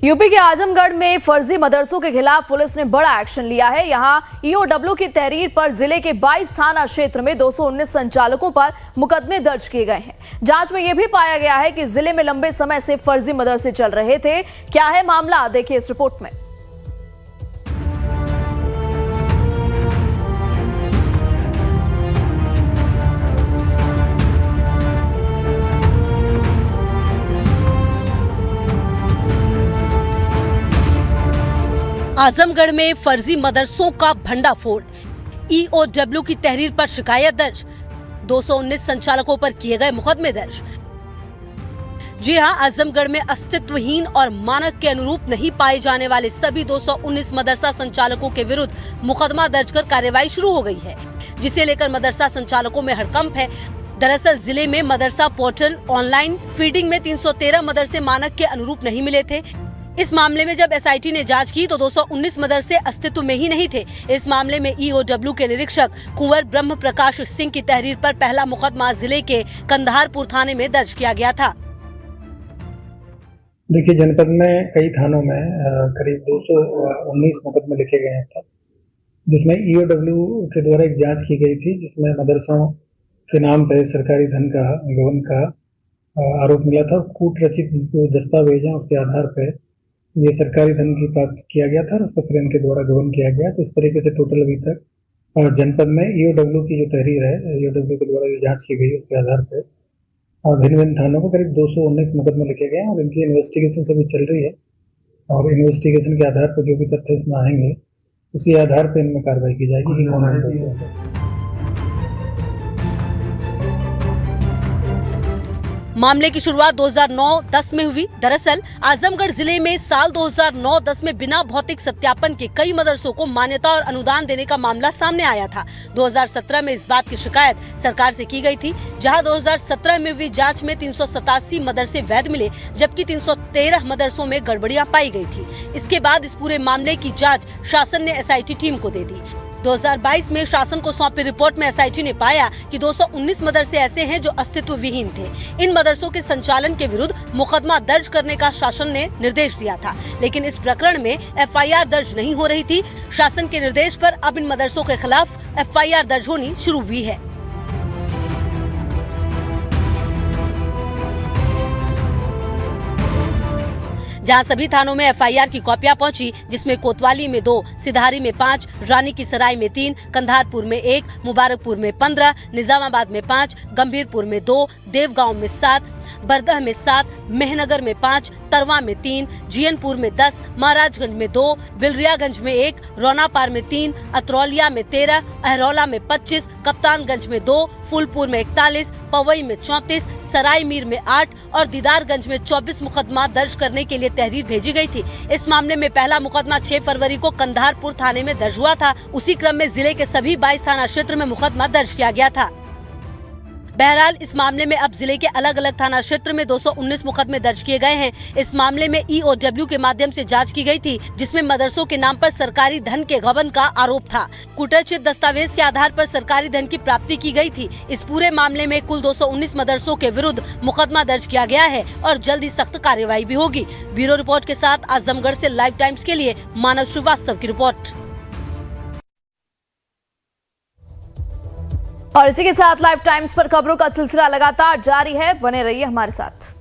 UP के आजमगढ़ में फर्जी मदरसों के खिलाफ पुलिस ने बड़ा एक्शन लिया है। यहां ईओडब्ल्यू की तहरीर पर जिले के 22 थाना क्षेत्र में 219 संचालकों पर मुकदमे दर्ज किए गए हैं। जांच में यह भी पाया गया है कि जिले में लंबे समय से फर्जी मदरसे चल रहे थे। क्या है मामला, देखिए इस रिपोर्ट में। आजमगढ़ में फर्जी मदरसों का भंडाफोड़, ईओडब्ल्यू की तहरीर पर शिकायत दर्ज, 219 संचालकों पर किए गए मुकदमे दर्ज। जी हां, आजमगढ़ में अस्तित्वहीन और मानक के अनुरूप नहीं पाए जाने वाले सभी 219 मदरसा संचालकों के विरुद्ध मुकदमा दर्ज कर कार्रवाई शुरू हो गई है, जिसे लेकर मदरसा संचालकों में हड़कंप है। दरअसल जिले में मदरसा पोर्टल ऑनलाइन फीडिंग में 313 मदरसे मानक के अनुरूप नहीं मिले थे। इस मामले में जब एसआईटी ने जांच की तो 219 मदरसे अस्तित्व में ही नहीं थे। इस मामले में ईओडब्ल्यू के निरीक्षक कुंवर ब्रह्म प्रकाश सिंह की तहरीर पर पहला मुकदमा जिले के कंधारपुर थाने में दर्ज किया गया था। देखिए, जनपद में कई थानों में करीब 219 मुकदमे लिखे गए हैं, जिसमें ईओडब्ल्यू के द्वारा एक जांच की गई थी, जिसमें मदरसों के नाम पर सरकारी धन का गबन का आरोप मिला था। कूट रचित जो दस्तावेज हैं उसके आधार पर ये सरकारी धन की प्राप्त किया गया था और उसको फिर इनके द्वारा गबन किया गया। तो इस तरीके से टोटल अभी तक जनपद में ईओडब्ल्यू की जो तहरीर है, ईओडब्ल्यू के द्वारा जो जांच की गई उसके आधार पर भिन्न भिन्न थानों को करीब 219 मुकदमे लिखे गए हैं और इनकी इन्वेस्टिगेशन अभी चल रही है। और इन्वेस्टिगेशन के आधार पर जो भी तथ्य इसमें आएंगे उसी आधार पर इनमें कार्रवाई की जाएगी। मामले की शुरुआत 2009-10 में हुई। दरअसल आजमगढ़ जिले में साल 2009-10 में बिना भौतिक सत्यापन के कई मदरसों को मान्यता और अनुदान देने का मामला सामने आया था। 2017 में इस बात की शिकायत सरकार से की गई थी, जहां 2017 में हुई जांच में 387 मदरसे वैध मिले, जबकि 313 मदरसों में गड़बड़ियां पाई गई थी। इसके बाद इस पूरे मामले की जाँच शासन ने एसआईटी टीम को दे दी। 2022 में शासन को सौंपी रिपोर्ट में एसआईटी ने पाया कि 219 मदरसे ऐसे हैं जो अस्तित्व विहीन थे। इन मदरसों के संचालन के विरुद्ध मुकदमा दर्ज करने का शासन ने निर्देश दिया था, लेकिन इस प्रकरण में एफआईआर दर्ज नहीं हो रही थी। शासन के निर्देश पर अब इन मदरसों के खिलाफ एफआईआर दर्ज होनी शुरू हुई है। जहां सभी थानों में एफआईआर की कॉपियां पहुंची, जिसमें कोतवाली में 2, सिधारी में 5, रानी की सराय में 3, कंधारपुर में 1, मुबारकपुर में 15, निजामाबाद में 5, गंभीरपुर में 2, देवगांव में 7, बरदह में 7, मेहनगर में 5, तरवा में 3, जियनपुर में 10, महाराजगंज में 2, बिलरियागंज में 1, रौनापार में 3, अतरौलिया में 13, अहरौला में 25, कप्तानगंज में 2, फूलपुर में 41, पवई में 34, सराय मीर में 8 और दीदारगंज में 24 मुकदमा दर्ज करने के लिए तहरीर भेजी गई थी। इस मामले में पहला मुकदमा 6 फरवरी को कंधारपुर थाने में दर्ज हुआ था। उसी क्रम में जिले के सभी 22 थाना क्षेत्र में मुकदमा दर्ज किया गया था। बहरहाल इस मामले में अब जिले के अलग अलग थाना क्षेत्र में 219 मुकदमे दर्ज किए गए हैं। इस मामले में ईओडब्ल्यू के माध्यम से जांच की गई थी, जिसमें मदरसों के नाम पर सरकारी धन के गबन का आरोप था। कूटरचित दस्तावेज के आधार पर सरकारी धन की प्राप्ति की गई थी। इस पूरे मामले में कुल 219 मदरसों के विरुद्ध मुकदमा दर्ज किया गया है और जल्द ही सख्त कार्रवाई भी होगी। ब्यूरो रिपोर्ट के साथ आजमगढ़ से लाइव टाइम्स के लिए मानव श्रीवास्तव की रिपोर्ट। और इसी के साथ लाइव टाइम्स पर खबरों का सिलसिला लगातार जारी है, बने रहिए हमारे साथ।